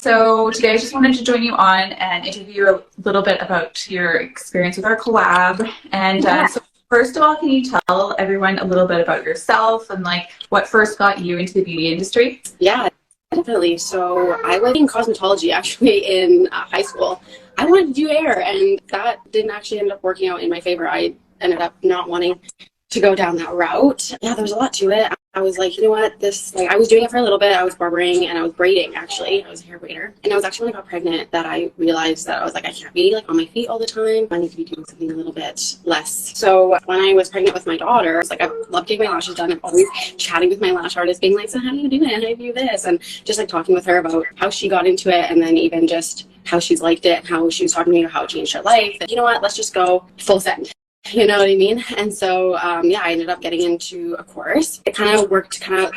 So today I just wanted to join you on and interview a little bit about your experience with our collab. And so first of all, can you tell everyone a little bit about yourself and like what first got you into the beauty industry? Yeah, definitely. So I was in cosmetology actually in high school. I wanted to do hair, and that didn't actually end up working out in my favor. I ended up not wanting to go down that route. Yeah, there was a lot to it. I was like, you know what, I was doing it for a little bit. I was barbering and I was braiding, actually. I was a hair braider. And I was actually when I got pregnant that I realized that I was like, I can't be like on my feet all the time. I need to be doing something a little bit less. So when I was pregnant with my daughter, I was like, I love getting my lashes done. I'm always chatting with my lash artist, being like, so how do you do it? How do you do this? And just like talking with her about how she got into it, and then even just how she's liked it, how she was talking to me about how it changed her life. And you know what, let's just go full send. You know what I mean? And so, yeah, I ended up getting into a course. It kind of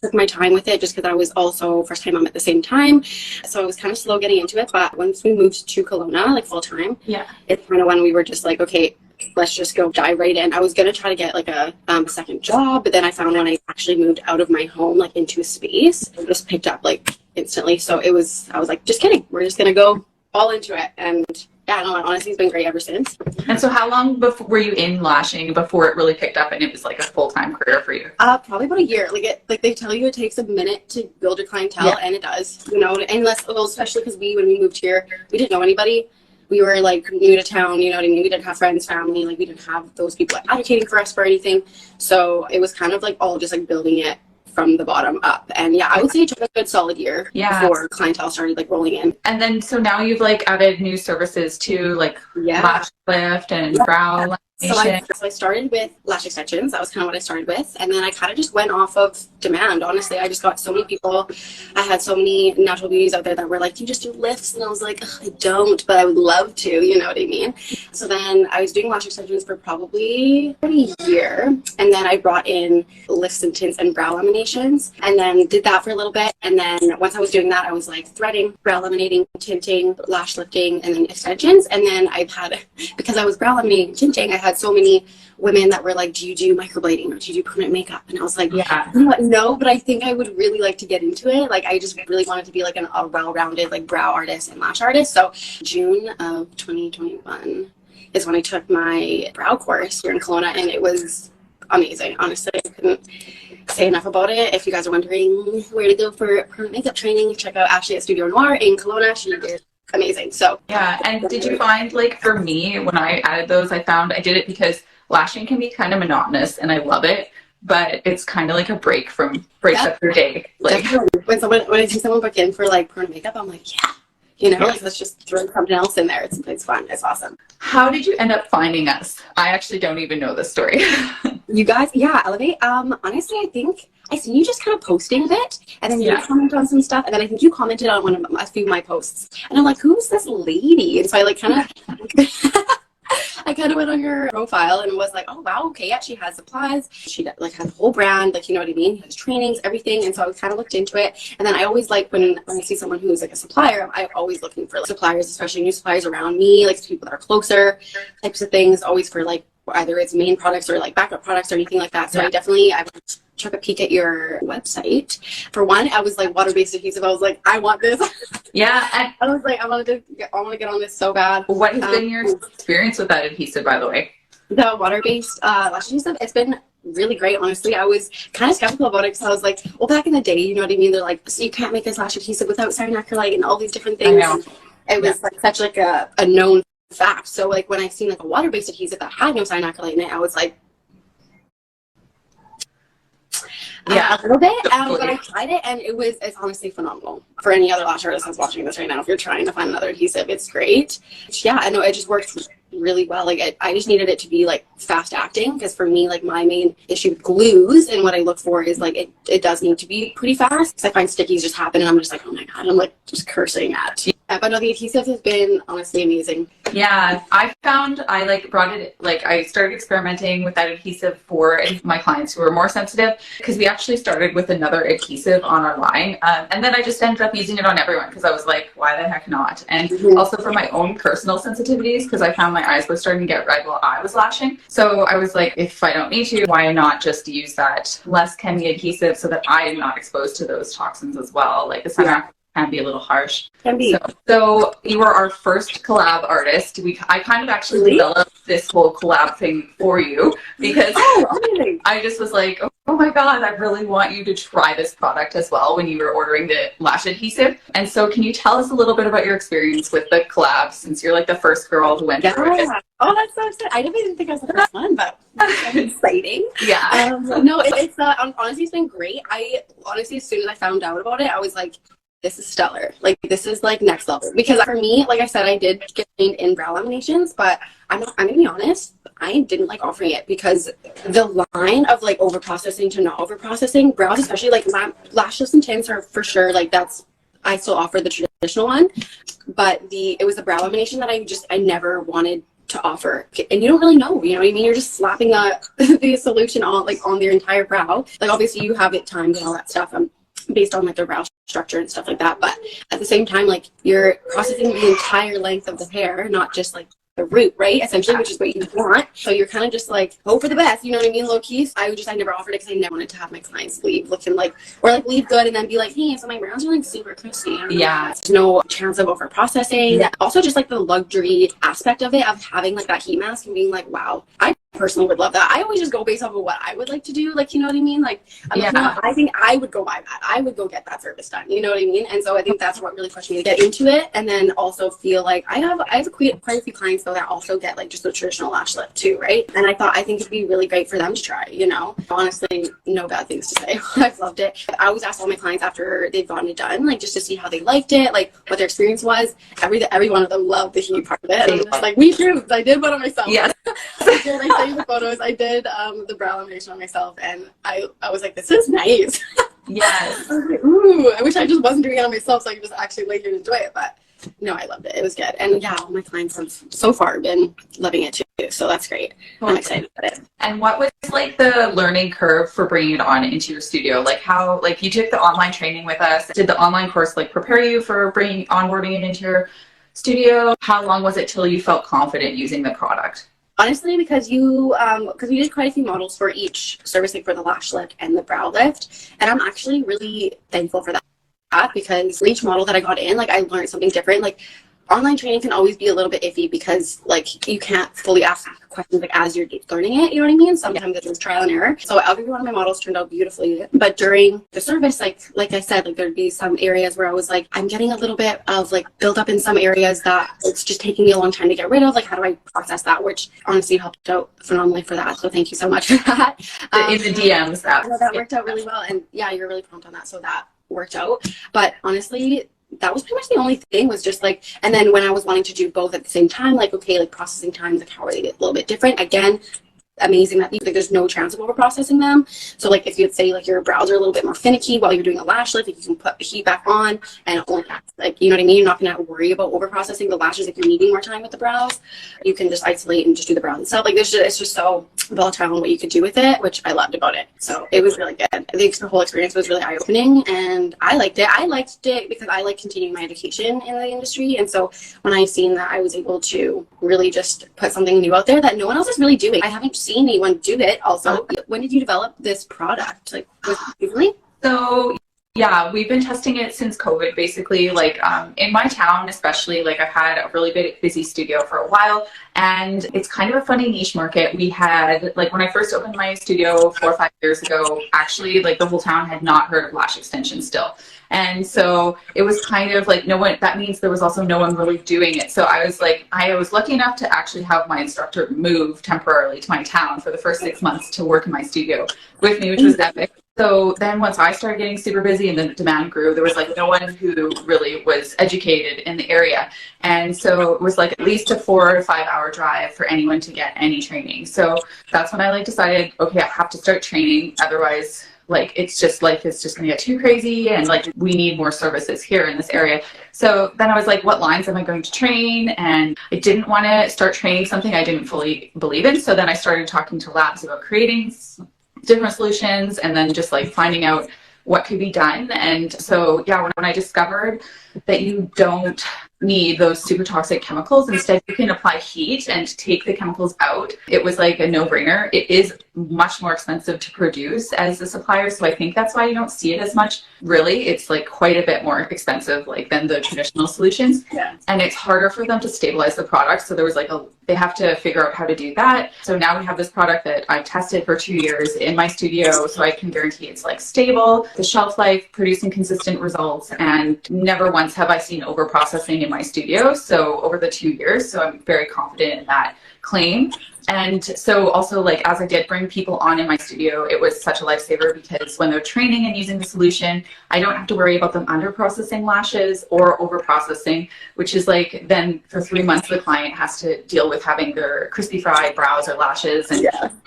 took my time with it just because I was also first time mom at the same time. So I was kind of slow getting into it. But once we moved to Kelowna, like full time, it's kind of when we were just like, okay, let's just go dive right in. I was going to try to get like a second job, but then I found when I actually moved out of my home, like into a space, it just picked up like instantly. So I was like, just kidding. We're just going to go all into it. And yeah, no, honestly, it's been great ever since. And so how long before were you in lashing before it really picked up and it was like a full-time career for you? Probably about a year. Like they tell you it takes a minute to build your clientele, and it does, you know, especially because when we moved here, we didn't know anybody. We were like new to town, you know what I mean? We didn't have friends, family, like we didn't have those people like advocating for us for anything. So it was kind of like all just like building it from the bottom up. And yeah, I would say it took a good solid year before clientele started like rolling in. And then so now you've like added new services too, like lash lift and brow lamination. So I started with lash extensions. That was kind of what I started with. And then I kind of just went off of demand. Honestly, I just got so many people. I had so many natural beauties out there that were like, do you just do lifts? And I was like, I don't, but I would love to, you know what I mean? So then I was doing lash extensions for probably a year. And then I brought in lifts and tints and brow laminations, and then did that for a little bit. And then once I was doing that, I was like threading, brow laminating, tinting, lash lifting, and then extensions. And then I've had, because I was brow laminating, tinting, I had so many women that were like, do you do microblading or do you do permanent makeup? And I was like, you know what? No, but I think I would really like to get into it. Like I just really wanted to be like a well-rounded like brow artist and lash artist. So June of 2021 is when I took my brow course here in Kelowna, and it was amazing. Honestly, I couldn't say enough about it. If you guys are wondering where to go for permanent makeup training, check out Ashley at Studio Noir in Kelowna. She is amazing. So yeah. And did you find, like, for me, when I added those, I found I did it because lashing can be kind of monotonous and I love it, but it's kind of like a breaks up your day. Like when I see someone book in for like permanent makeup, I'm like, yeah, you know, like let's just throw something else in there. It's fun. It's awesome. How did you end up finding us? I actually don't even know this story. You guys, Elevate. Honestly, I think I seen you just kind of posting a bit, and then you comment on some stuff, and then I think you commented on a few of my posts, and I'm like, who's this lady? And so I like kind of I kind of went on your profile and was like, oh wow, okay, yeah, she has supplies, she like has a whole brand, like, you know what I mean, has trainings, everything. And so I kind of looked into it, and then I always like when I see someone who's like a supplier, I'm always looking for like, suppliers, especially new suppliers around me, like people that are closer, types of things, always for like either it's main products or like backup products or anything like that. So I took a peek at your website. For one, I was like, water-based adhesive. I was like, I want this. Yeah. I was like, I want to get on this so bad. What has been your experience with that adhesive, by the way? The water-based lash adhesive, it's been really great, honestly. I was kind of skeptical about it because I was like, well, back in the day, you know what I mean? They're like, so you can't make this lash adhesive without cyanacrylate and all these different things. It was like such like a known fact. So like when I seen like a water-based adhesive that had no cyanacrylate in it, I was like, a little bit. But I tried it, and it's honestly phenomenal. For any other lash artist that's watching this right now, if you're trying to find another adhesive, it's great. Yeah, I know it just works really well. Like I just needed it to be like fast acting, because for me, like my main issue with glues and what I look for is like it does need to be pretty fast, because I find stickies just happen and I'm just like, oh my god, I'm like just cursing at. But no, the adhesive has been honestly amazing. Yeah, I found I like brought it, like I started experimenting with that adhesive for my clients who are more sensitive, because we actually started with another adhesive on our line, and then I just ended up using it on everyone because I was like, why the heck not? And also for my own personal sensitivities, because I found my eyes were starting to get red while I was lashing. So I was like, if I don't need to, why not just use that less chemi adhesive so that I am not exposed to those toxins as well, like the can be a little harsh. Can be. So you were our first collab artist. I kind of actually developed this whole collab thing for you because I just was like, oh my God, I really want you to try this product as well when you were ordering the lash adhesive. And so can you tell us a little bit about your experience with the collab, since you're like the first girl who went through it? Oh, that's so exciting. I didn't even think I was the first one, but that's exciting. Yeah. No, it's honestly, it's been great. I honestly, as soon as I found out about it, I was like, this is stellar. Like, this is like next level. Because for me, like I said, I did get trained in brow laminations, but I'm gonna be honest, I didn't like offering it because the line of like overprocessing to not overprocessing brows, especially like lash lifts and tints, are for sure like I still offer the traditional one, but it was the brow lamination that I never wanted to offer. And you don't really know, you know what I mean? You're just slapping the solution on their entire brow. Like, obviously you have it timed and all that stuff based on like the brow structure and stuff like that, but at the same time, like, you're processing the entire length of the hair, not just like the root, right? Essentially, which is what you want. So you're kind of just like, hope for the best, you know what I mean? Low key. I never offered it because I never wanted to have my clients leave looking like, or like leave good and then be like, hey, so my brows are like super crispy. Yeah. There's no chance of over processing. Yeah. Also, just like the luxury aspect of it, of having like that heat mask and being like, wow, I personally would love that. I always just go based off of what I would like to do, like, you know what I mean? Like, I'm like, no, I think I would go buy that. I would go get that service done, you know what I mean? And so I think that's what really pushed me to get into it, and then also feel like I have quite a few clients though that also get like just the traditional lash lift too, right? And I think it'd be really great for them to try, you know? Honestly, no bad things to say. I've loved it. I always ask all my clients after they've gotten it done, like, just to see how they liked it, like what their experience was. Every one of them loved the heat part of it, and I'm just like, we proved I did one on myself. Yeah. I sent you the photos. I did the brow lamination on myself, and I was like, this is nice. Yes. I was like, ooh, I wish I just wasn't doing it on myself so I could just actually lay here and enjoy it. But no, I loved it. It was good. And yeah, all my clients have so far been loving it too. So that's great. I'm excited about it. And what was like the learning curve for bringing it on into your studio? Like, how, like, you took the online training with us. Did the online course like prepare you for onboarding it into your studio? How long was it till you felt confident using the product? Honestly, because we did quite a few models for each service, like for the lash lift and the brow lift, and I'm actually really thankful for that, because for each model that I got in, like, I learned something different. Like, online training can always be a little bit iffy because, like, you can't fully ask questions like as you're learning it, you know what I mean? Sometimes it's trial and error. So every one of my models turned out beautifully, but during the service, like I said, like, there'd be some areas where I was like, I'm getting a little bit of like build up in some areas that it's just taking me a long time to get rid of. Like, how do I process that? Which honestly helped out phenomenally for that, so thank you so much for that. In the DMs, that worked out really well, and yeah, you're really prompt on that, so that worked out. But honestly, that was pretty much the only thing, was just like, and then when I was wanting to do both at the same time, like, okay, like processing times, like, how are they a little bit different? Again, amazing that like there's no chance of over processing them. So like, if you'd say like your brows are a little bit more finicky while you're doing a lash lift, like, you can put the heat back on and like, you know what I mean? You're not gonna worry about over processing the lashes if you're needing more time with the brows. You can just isolate and just do the brows itself. Like, it's just so volatile on what you could do with it, which I loved about it. So it was really good. The whole experience was really eye-opening, and I liked it. I liked it because I like continuing my education in the industry, and so when I seen that I was able to really just put something new out there that no one else is really doing, I haven't seen anyone do it. Also, when did you develop this product? Like, was it recently? So yeah, we've been testing it since COVID, basically. Like, in my town especially, like, I've had a really busy studio for a while, and it's kind of a funny niche market. We had, like, when I first opened my studio 4 or 5 years ago, actually, like, the whole town had not heard of lash extension still. And so it was kind of like that means there was also no one really doing it. So I was like, I was lucky enough to actually have my instructor move temporarily to my town for the first 6 months to work in my studio with me, which was epic. So then once I started getting super busy and the demand grew, there was like no one who really was educated in the area. And so it was like at least a 4 to 5 hour drive for anyone to get any training. So that's when I like decided, okay, I have to start training. Otherwise, like, it's just, life is just gonna get too crazy, and like, we need more services here in this area. So then I was like, what lines am I going to train? And I didn't want to start training something I didn't fully believe in. So then I started talking to labs about creating different solutions, and then just like finding out what could be done. And so yeah, when I discovered that you don't need those super toxic chemicals, instead you can apply heat and take the chemicals out, it was like a no-brainer. It is much more expensive to produce as a supplier. So I think that's why you don't see it as much. Really, it's like quite a bit more expensive like than the traditional solutions. Yeah. And it's harder for them to stabilize the product. So there was like they have to figure out how to do that. So now we have this product that I've tested for 2 years in my studio. So I can guarantee it's like stable, the shelf life, producing consistent results. And never once have I seen overprocessing in my studio. So over the 2 years. So I'm very confident in that claim. And so also like as I did bring people on in my studio, it was such a lifesaver because when they're training and using the solution, I don't have to worry about them under processing lashes or over processing, which is like then for 3 months the client has to deal with having their crispy fried brows or lashes,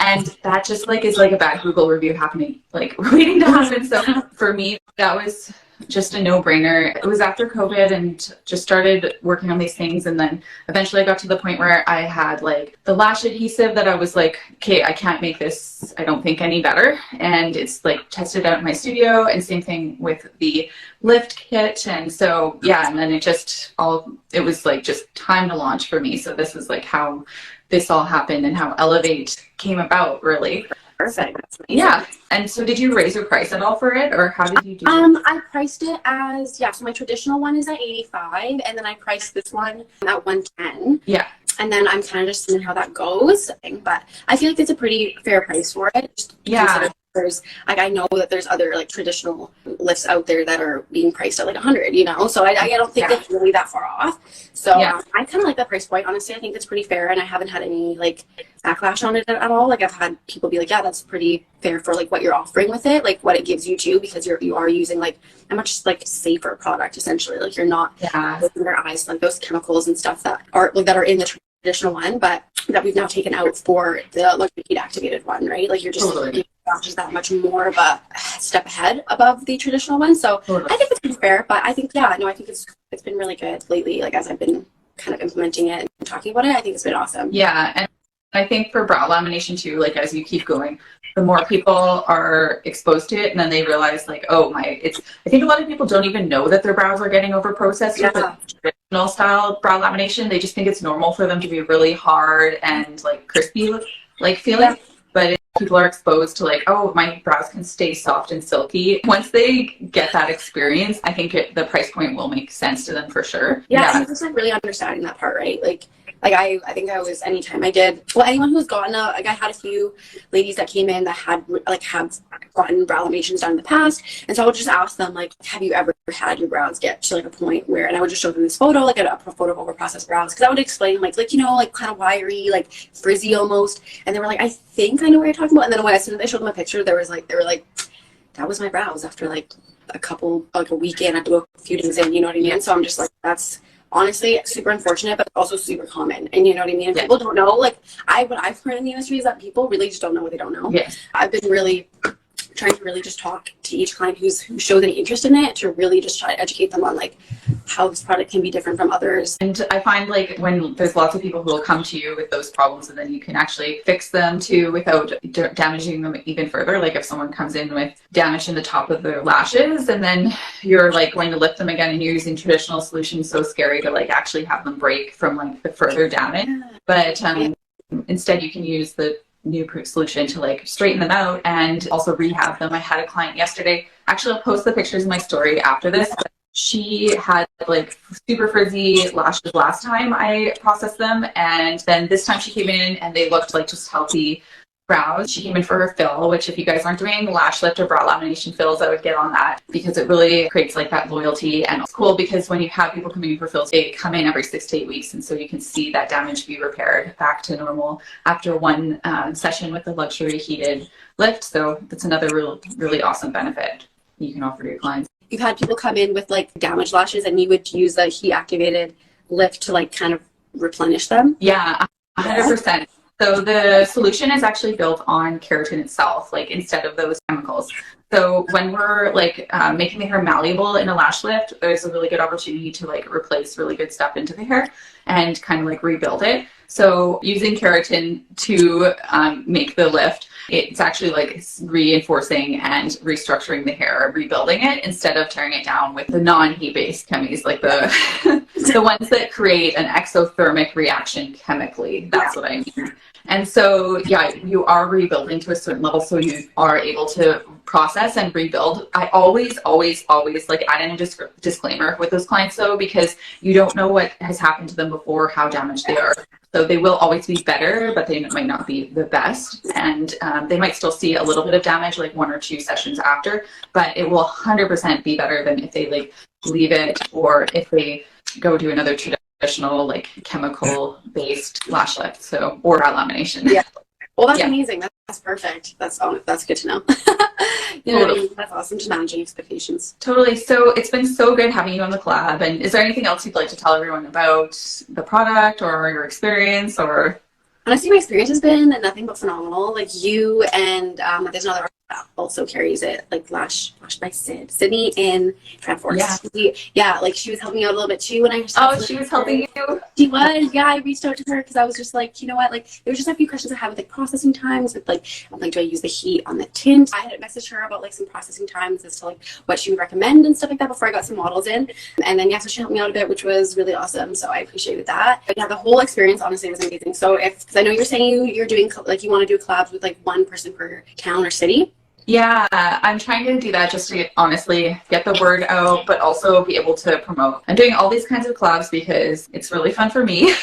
and that just like is like a bad Google review happening, like waiting to happen. So for me, that was just a no-brainer. It was after COVID and just started working on these things, and then eventually I got to the point where I had like the lash adhesive that I was like, okay, I can't make this, I don't think, any better, and it's like tested out in my studio. And same thing with the lift kit. And so yeah, and then it was like just time to launch for me. So this is like how this all happened and how Elevate came about, really. Perfect. That's amazing. Yeah. And so did you raise your price at all for it, or how did you do it? I priced it as, so my traditional one is at 85, and then I priced this one at 110. Yeah. And then I'm kind of just seeing how that goes. But I feel like it's a pretty fair price for it. Just there's like, I know that there's other like traditional lifts out there that are being priced at like 100, you know, so I don't think it's really that far off. So I kind of like that price point. Honestly, I think it's pretty fair, and I haven't had any like backlash on it at all. Like I've had people be like, yeah, that's pretty fair for like what you're offering with it, like what it gives you too, because you are using like a much like safer product essentially. Like you're not opening their eyes like those chemicals and stuff that are in the traditional one, but that we've now taken out for the like heat activated one, right? Like you're just just that much more of a step ahead above the traditional one. So I think it's pretty fair, but I think I think it's been really good lately. Like as I've been kind of implementing it and talking about it, I think it's been awesome. Yeah, and I think for brow lamination too, like as you keep going, the more people are exposed to it, and then they realize like, I think a lot of people don't even know that their brows are getting over processed with the traditional style brow lamination. They just think it's normal for them to be really hard and like crispy like feeling. But if people are exposed to like, my brows can stay soft and silky, once they get that experience, I think the price point will make sense to them for sure. I think it's like really understanding that part, right? Like I think I was, anytime I did, anyone who's gotten I had a few ladies that came in that have gotten brow laminations done in the past. And so I would just ask them, like, have you ever had your brows get to like a point where, and I would just show them this photo, like a photo of overprocessed brows. Cause I would explain like, you know, like kind of wiry, like frizzy almost. And they were like, I think I know what you're talking about. And then as soon as I showed them a picture, they were like, that was my brows after like a weekend, I blew a few days in, you know what I mean? So I'm just like, that's honestly super unfortunate, but also super common. And you know what I mean? And people don't know, like what I've learned in the industry is that people really just don't know what they don't know. Yes. I've been really trying to really just talk to each client who shows any interest in it, to really just try to educate them on like how this product can be different from others. And I find like when there's lots of people who will come to you with those problems, and then you can actually fix them too without damaging them even further. Like if someone comes in with damage in the top of their lashes, and then you're like going to lift them again and you're using traditional solutions, so scary to like actually have them break from like the further damage. But instead you can use the new solution to like straighten them out and also rehab them. I had a client yesterday, actually I'll post the pictures in my story after this, but she had like super frizzy lashes last time I processed them, and then this time she came in and they looked like just healthy brows. She came in for her fill, which if you guys aren't doing lash lift or brow lamination fills, I would get on that, because it really creates like that loyalty. And it's cool because when you have people coming in for fills, they come in every 6 to 8 weeks, and so you can see that damage be repaired back to normal after one session with the luxury heated lift. So that's another really awesome benefit you can offer to your clients. You've had people come in with like damaged lashes, and you would use the heat activated lift to like kind of replenish them? Yeah, 100%. So the solution is actually built on keratin itself, like instead of those chemicals. So when we're like making the hair malleable in a lash lift, there's a really good opportunity to like replace really good stuff into the hair and kind of like rebuild it. So using keratin to make the lift, it's actually like reinforcing and restructuring the hair, rebuilding it, instead of tearing it down with the non-heat based chemies like the The ones that create an exothermic reaction chemically. That's what I mean. And so, yeah, you are rebuilding to a certain level, so you are able to process and rebuild. I always like add in a disclaimer with those clients though, because you don't know what has happened to them before, how damaged they are. So they will always be better, but they might not be the best. And they might still see a little bit of damage like 1 or 2 sessions after, but it will 100% be better than if they like leave it or if they go to another traditional like chemical based lash lift, so or lamination. Yeah. Well, that's amazing. That's perfect. That's good to know. You know what I mean? That's awesome. Just managing expectations. Totally. So it's been so good having you on the collab. And is there anything else you'd like to tell everyone about the product or your experience or? Honestly, my experience has been nothing but phenomenal. Like you and there's another artist that also carries it, like Lash by Sydney in Transforce. Yeah, like she was helping me out a little bit too when I she was helping you. She was, yeah. I reached out to her because I was just like, you know what, like there was just a few questions I had with like processing times, with like, I'm like, do I use the heat on the tint? I had messaged her about like some processing times as to like what she would recommend and stuff like that before I got some models in. And then so she helped me out a bit, which was really awesome. So I appreciated that. But yeah, the whole experience honestly was amazing. So because I know you're saying you're doing like you want to do collabs with like one person per town or city. Yeah, I'm trying to do that just to honestly get the word out, but also be able to promote. I'm doing all these kinds of collabs because it's really fun for me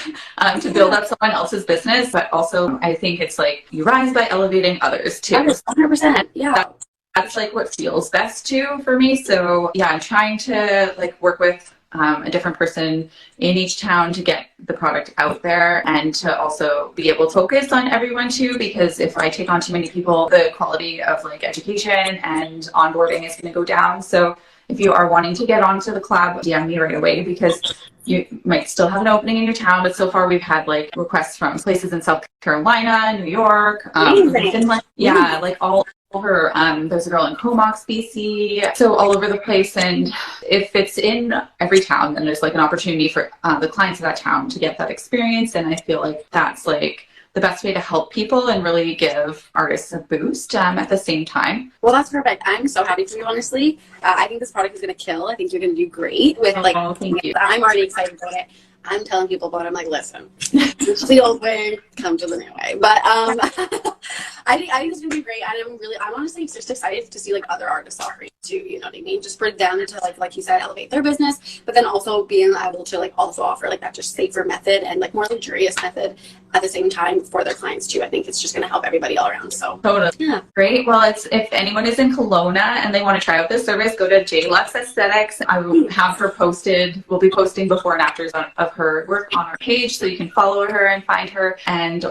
to build up someone else's business, but also I think it's like you rise by elevating others too. 100%. Yeah. That's like what feels best too for me. So yeah, I'm trying to like work with a different person in each town to get the product out there and to also be able to focus on everyone too, because if I take on too many people, the quality of like education and onboarding is going to go down. So if you are wanting to get onto the collab, DM me right away, because you might still have an opening in your town, but so far we've had like requests from places in South Carolina, New York, Finland, like all over. There's a girl in Comox, BC, so all over the place. And if it's in every town, then there's like an opportunity for the clients of that town to get that experience. And I feel like that's like the best way to help people and really give artists a boost at the same time. Well, that's perfect. I'm so happy for you, honestly. I think this product is going to kill. I think you're going to do great with like, thank you. I'm already excited about it. I'm telling people about it. I'm like, listen, this is the old way, come to the new way. But I think this is gonna be great. I'm honestly just excited to see like other artists offering too. You know what I mean? Just for them to like you said, elevate their business, but then also being able to like also offer like that just safer method and like more luxurious method at the same time for their clients too. I think it's just gonna help everybody all around. So totally. Yeah. Great. Well, if anyone is in Kelowna and they want to try out this service, go to Jlux Aesthetics. I will have her posted. We'll be posting before and afters of her work on our page, so you can follow her and find her,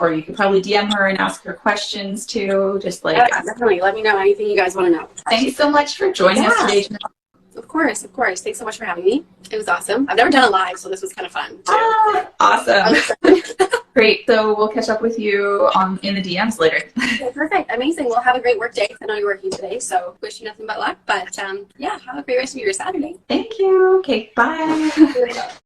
or you can probably DM her and ask her questions too. Just like definitely let me know anything you guys want to know. Thanks so much for joining us today, Janelle. Of course. Thanks so much for having me. It was awesome. I've never done a live, so this was kind of fun too. Awesome. Great. So we'll catch up with you in the DMs later. Okay, perfect. Amazing. Well, have a great work day. I know you're working today, so wish you nothing but luck. But yeah, have a great rest of your Saturday. Thank you. Okay, bye.